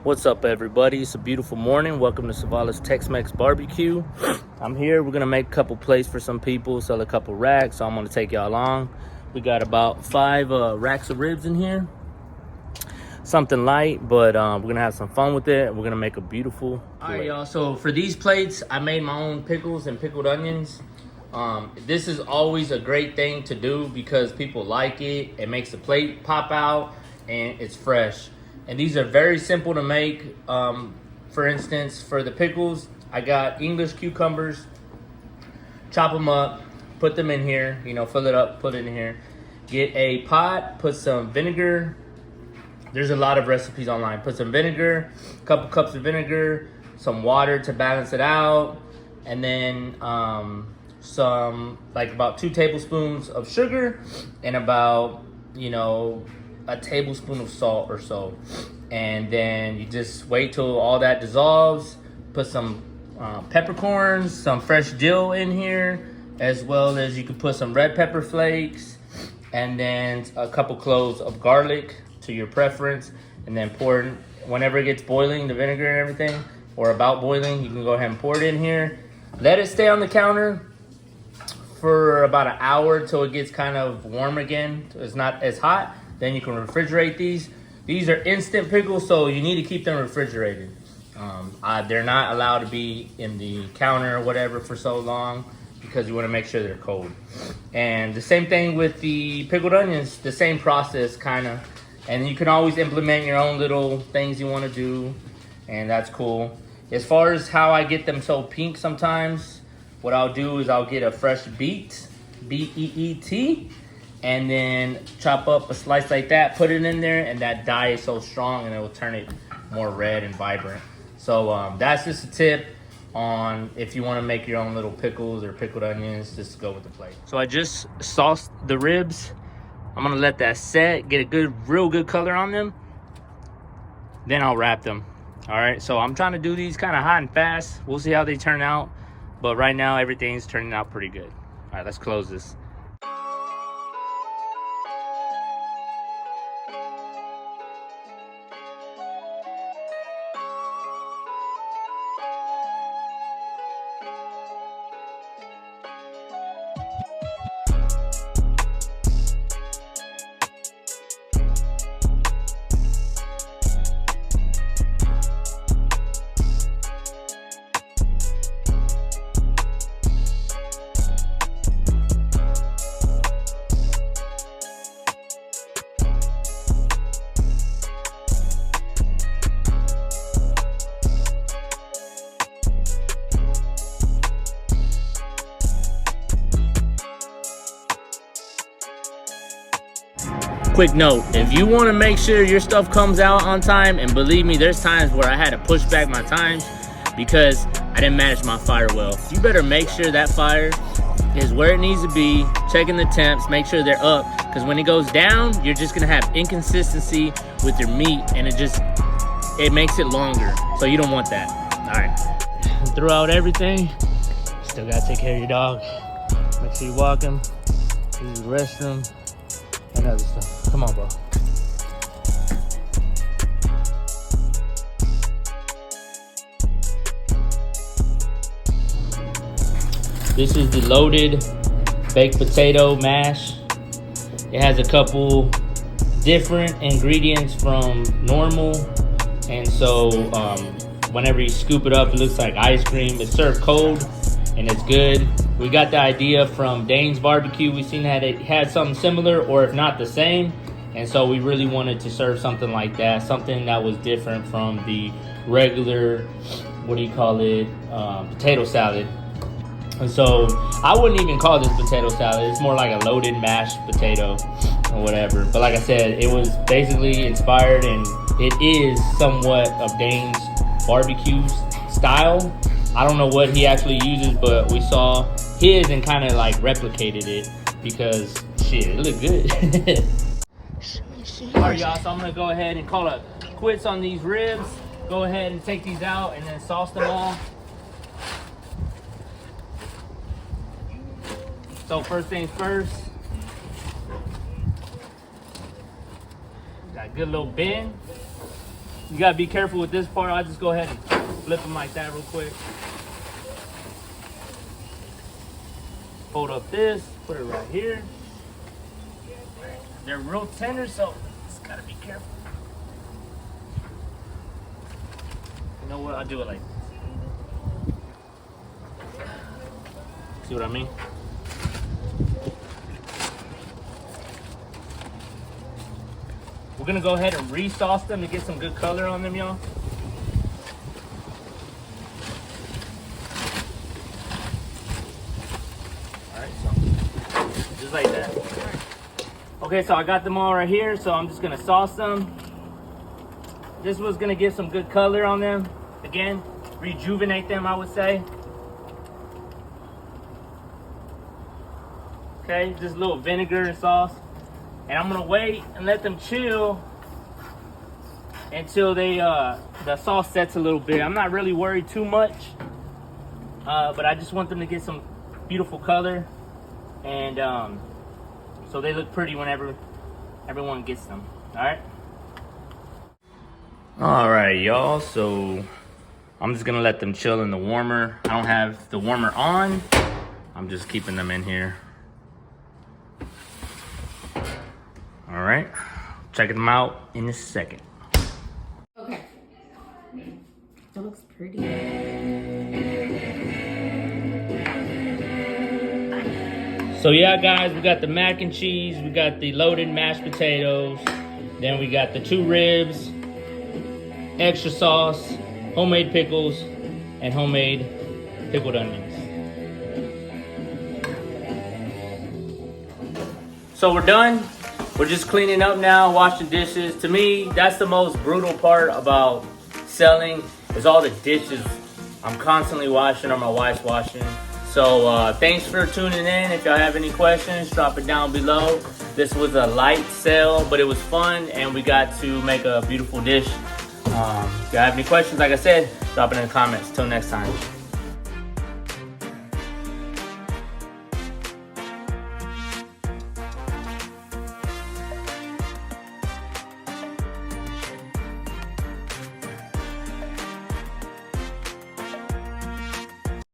What's up, everybody? It's a beautiful morning. Welcome to Savala's Tex-Mex Barbecue. I'm here. We're gonna make a couple plates for some people, sell a couple racks. So I'm gonna take y'all along. We got about 5 racks of ribs in here. Something light, but we're gonna have some fun with it. We're gonna make a beautiful plate. All right, y'all. So for these plates, I made my own pickles and pickled onions. This is always a great thing to do because people like it. It makes the plate pop out and it's fresh. And these are very simple to make. For instance, for the pickles, I got English cucumbers. Chop them up, put them in here, fill it up, put it in here. Get a pot, put some vinegar. There's a lot of recipes online. Put some vinegar, a couple cups of vinegar, some water to balance it out, and then about 2 tablespoons of sugar and about, a tablespoon of salt or so. And then you just wait till all that dissolves. Put some peppercorns, some fresh dill in here, as well as you can put some red pepper flakes, and then a couple cloves of garlic to your preference. And then pour it, whenever it gets boiling, the vinegar and everything, or about boiling, you can go ahead and pour it in here. Let it stay on the counter for about an hour till it gets kind of warm again. It's not as hot. Then you can refrigerate these. These are instant pickles, so you need to keep them refrigerated. They're not allowed to be in the counter or whatever for so long because you want to make sure they're cold. And the same thing with the pickled onions, the same process kind of. And you can always implement your own little things you want to do, and that's cool. As far as how I get them so pink sometimes, what I'll do is I'll get a fresh beet, B-E-E-T, and then chop up a slice like that, put it in there, and that dye is so strong and it will turn it more red and vibrant. So that's just a tip on if you want to make your own little pickles or pickled onions, just go with the plate. So I just sauced the ribs. I'm gonna let that set, get a real good color on them. Then I'll wrap them. All right, so I'm trying to do these kind of hot and fast. We'll see how they turn out. But right now, everything's turning out pretty good. All right, let's close this. Quick note, if you want to make sure your stuff comes out on time, and believe me, there's times where I had to push back my times because I didn't manage my fire well. You better make sure that fire is where it needs to be, checking the temps, make sure they're up, because when it goes down, you're just going to have inconsistency with your meat, and it makes it longer, so you don't want that. All right, throw out everything. Still got to take care of your dog. Make sure you walk him, use the restroom, and other stuff. Come on, bro. This is the loaded baked potato mash. It has a couple different ingredients from normal. And so whenever you scoop it up, it looks like ice cream. It's served cold and it's good. We got the idea from Dane's Barbecue. We seen that it had something similar, or if not the same. And so we really wanted to serve something like that, something that was different from the regular, potato salad. And so I wouldn't even call this potato salad. It's more like a loaded mashed potato or whatever. But like I said, it was basically inspired, and it is somewhat of Dane's barbecue style. I don't know what he actually uses, but we saw his and kind of like replicated it because shit, it looked good. All right, y'all, so I'm gonna go ahead and call it quits on these ribs. Go ahead and take these out and then sauce them all. So first things first, got a good little bend. You gotta be careful with this part. I'll just go ahead and flip them like that real quick. Fold up this, put it right here. They're real tender, so just gotta be careful. You know what? I'll do it like this. See what I mean? We're gonna go ahead and re-sauce them to get some good color on them, y'all. Alright, so just like that. Okay, so I got them all right here, so I'm just gonna sauce them. This was gonna give some good color on them. Again, rejuvenate them, I would say. Okay, just a little vinegar and sauce. And I'm gonna wait and let them chill until they the sauce sets a little bit. I'm not really worried too much, but I just want them to get some beautiful color, and so they look pretty whenever everyone gets them. All right, y'all. So I'm just gonna let them chill in the warmer. I don't have the warmer on. I'm just keeping them in here. All right, check them out in a second. Okay. That looks pretty. So yeah, guys, we got the mac and cheese, we got the loaded mashed potatoes, then we got the 2 ribs, extra sauce, homemade pickles, and homemade pickled onions. So we're done. We're just cleaning up now, washing dishes. To me, that's the most brutal part about selling, is all the dishes I'm constantly washing or my wife's washing. So thanks for tuning in. If y'all have any questions, drop it down below. This was a light sale, but it was fun, and we got to make a beautiful dish. If y'all have any questions, like I said, drop it in the comments. Till next time.